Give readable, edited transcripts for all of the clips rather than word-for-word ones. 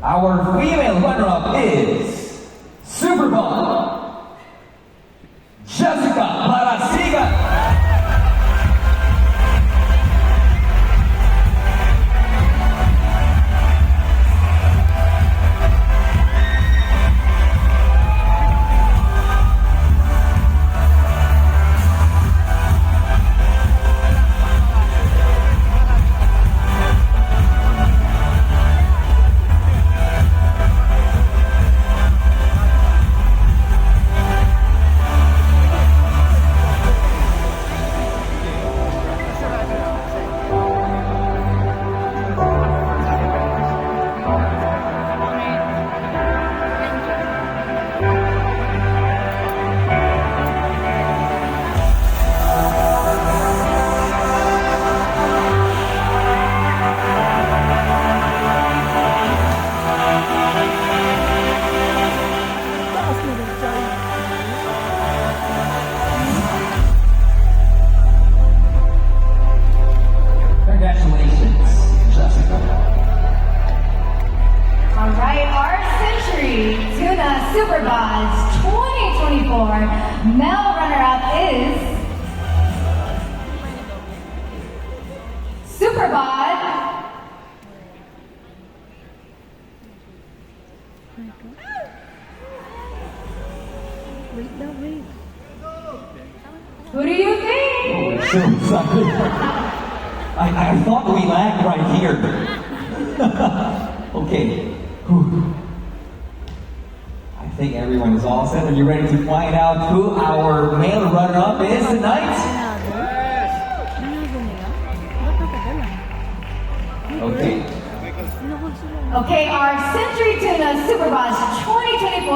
Our female runner-up is Superball Jessica Marasigan. Superbod's 2024 male runner-up is Superbod Who do you think? I thought we lagged right here. Okay. Whew. I think everyone is all set. Are you ready to find out who our male runner-up is tonight? Okay. Okay, our Century Tuna Superbod's 2024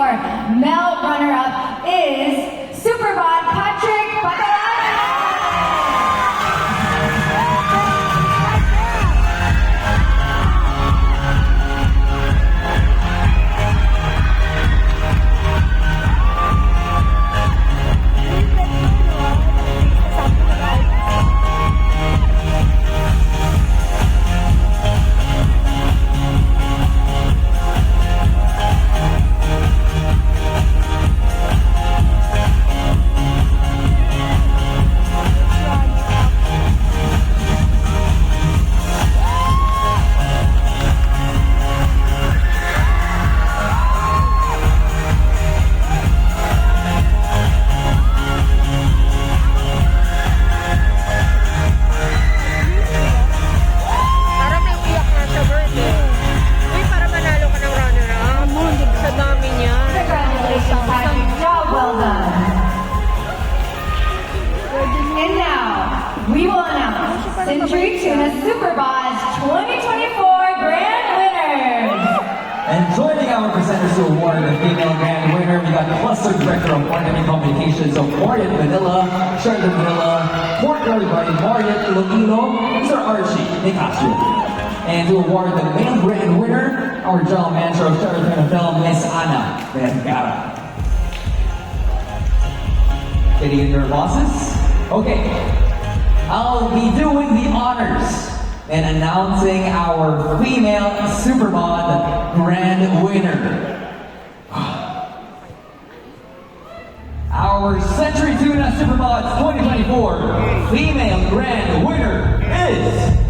male runner-up is Superbod Patrick Bacalan. We will announce Century Tuna Superbod's 2024 Grand Winners. And joining our presenters to award the female Grand Winner, we got Cluster Director of Marketing Communications of Marriott Manila, Sheraton Manila, Port Everybody, Marriott Iloilo, Mr. Archie Nicasio. And to award the male Grand Winner, our General Manager of Sheraton Film, Miss Ana Vergara. Getting in your bosses? Okay. I'll be doing the honors and announcing our female Superbod Grand Winner. Our Century Tuna Superbod 2024 female Grand Winner is